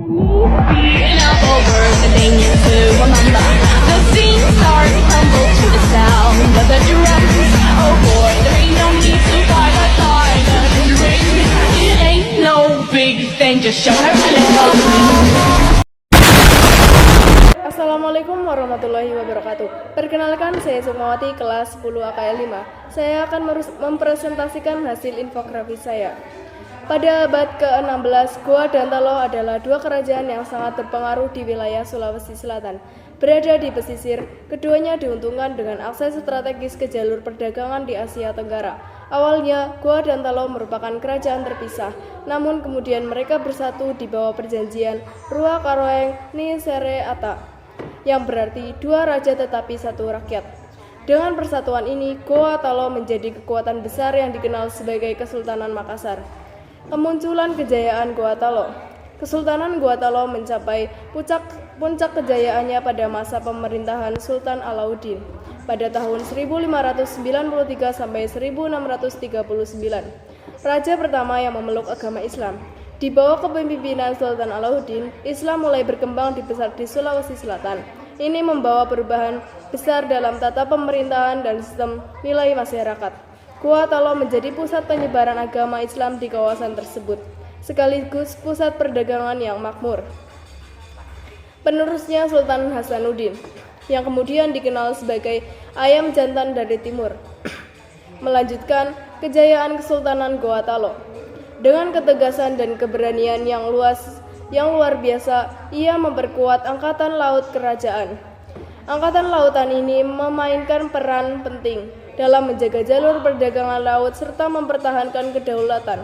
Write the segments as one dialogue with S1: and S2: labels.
S1: Now over the things to remember. The scene starts to tumble to the sound of the drums. Oh boy, there ain't no need to fight the silent ring. It ain't no big thing, just show her a little.
S2: Assalamualaikum warahmatullahi wabarakatuh. Perkenalkan, saya Sukmawati, kelas 10 AKL 5. Saya akan mempresentasikan hasil infografis saya. Pada abad ke-16, Goa dan Talo adalah dua kerajaan yang sangat berpengaruh di wilayah Sulawesi Selatan. Berada di pesisir, keduanya diuntungkan dengan akses strategis ke jalur perdagangan di Asia Tenggara. Awalnya, Goa dan Talo merupakan kerajaan terpisah, namun kemudian mereka bersatu di bawah perjanjian Rua Karoeng Ni Sere Ata, yang berarti dua raja tetapi satu rakyat. Dengan persatuan ini, Goa Talo menjadi kekuatan besar yang dikenal sebagai Kesultanan Makassar. Kemunculan kejayaan Goa Talo. Kesultanan Goa Talo mencapai puncak kejayaannya pada masa pemerintahan Sultan Alauddin pada tahun 1593 sampai 1639. Raja pertama yang memeluk agama Islam. Di bawah kepemimpinan Sultan Alauddin, Islam mulai berkembang di Sulawesi Selatan. Ini membawa perubahan besar dalam tata pemerintahan dan sistem nilai masyarakat. Goa Talo menjadi pusat penyebaran agama Islam di kawasan tersebut, sekaligus pusat perdagangan yang makmur. Penerusnya Sultan Hasanuddin, yang kemudian dikenal sebagai ayam jantan dari timur, melanjutkan kejayaan Kesultanan Goa Talo. Dengan ketegasan dan keberanian yang luar biasa, ia memperkuat angkatan laut kerajaan. Angkatan lautan ini memainkan peran penting dalam menjaga jalur perdagangan laut serta mempertahankan kedaulatan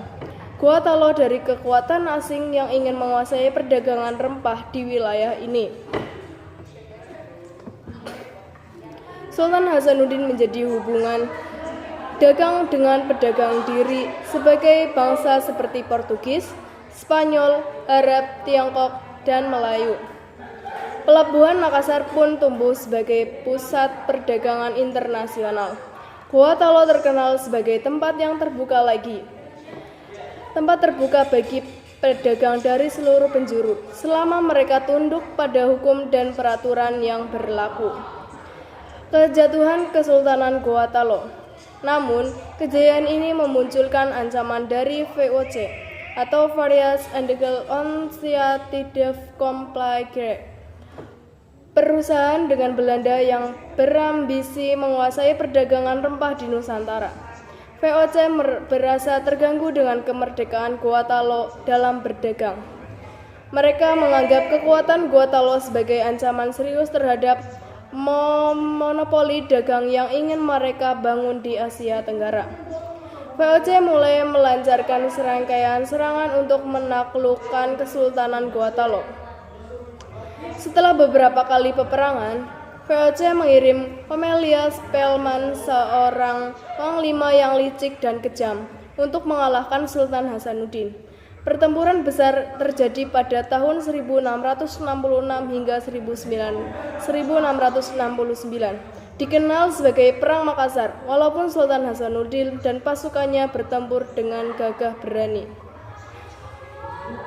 S2: Goa Talo dari kekuatan asing yang ingin menguasai perdagangan rempah di wilayah ini. Sultan Hasanuddin menjadi hubungan dagang dengan pedagang diri sebagai bangsa seperti Portugis, Spanyol, Arab, Tiongkok, dan Melayu. Pelabuhan Makassar pun tumbuh sebagai pusat perdagangan internasional. Goa Talo terkenal sebagai tempat yang terbuka bagi pedagang dari seluruh penjuru, selama mereka tunduk pada hukum dan peraturan yang berlaku. Kejatuhan Kesultanan Goa Talo. Namun, kejayaan ini memunculkan ancaman dari VOC atau Various Illegal Initiative Complicate, perusahaan dengan Belanda yang berambisi menguasai perdagangan rempah di Nusantara. VOC merasa terganggu dengan kemerdekaan Goa Talo dalam berdagang. Mereka menganggap kekuatan Goa Talo sebagai ancaman serius terhadap monopoli dagang yang ingin mereka bangun di Asia Tenggara. VOC mulai melancarkan serangkaian serangan untuk menaklukkan Kesultanan Goa Talo. Setelah beberapa kali peperangan, VOC mengirim Pemelia Spelman, seorang panglima yang licik dan kejam, untuk mengalahkan Sultan Hasanuddin. Pertempuran besar terjadi pada tahun 1666 hingga 1669, dikenal sebagai Perang Makassar, walaupun Sultan Hasanuddin dan pasukannya bertempur dengan gagah berani.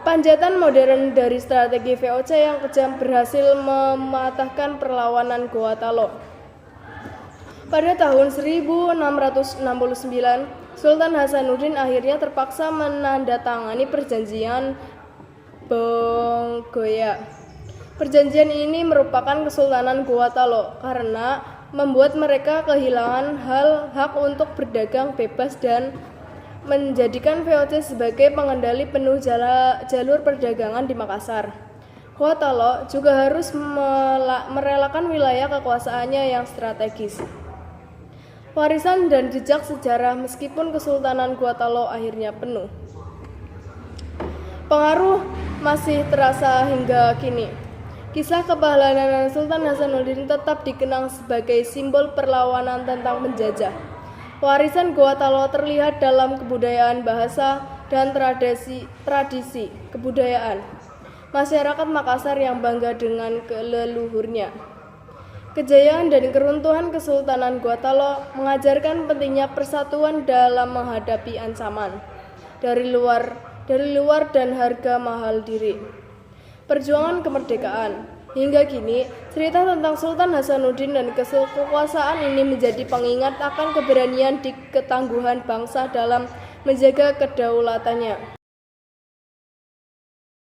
S2: Panjatan modern dari strategi VOC yang kejam berhasil mematahkan perlawanan Goa Talo. Pada tahun 1669, Sultan Hasanuddin akhirnya terpaksa menandatangani perjanjian Bonggoya. Perjanjian ini merupakan Kesultanan Goa Talo karena membuat mereka kehilangan hak untuk berdagang bebas dan menjadikan VOC sebagai pengendali penuh jalur perdagangan di Makassar. Goa Talo juga harus merelakan wilayah kekuasaannya yang strategis. Warisan dan jejak sejarah meskipun Kesultanan Goa Talo akhirnya penuh. Pengaruh masih terasa hingga kini. Kisah kepahlawanan Sultan Hasanuddin tetap dikenang sebagai simbol perlawanan tentang penjajah. Warisan Goa Talo terlihat dalam kebudayaan, bahasa, dan tradisi kebudayaan masyarakat Makassar yang bangga dengan leluhurnya. Kejayaan dan keruntuhan Kesultanan Goa Talo mengajarkan pentingnya persatuan dalam menghadapi ancaman dari luar dan harga mahal diri. perjuangan kemerdekaan. Hingga kini, cerita tentang Sultan Hasanuddin dan kekuasaan ini menjadi pengingat akan keberanian dan ketangguhan bangsa dalam menjaga kedaulatannya.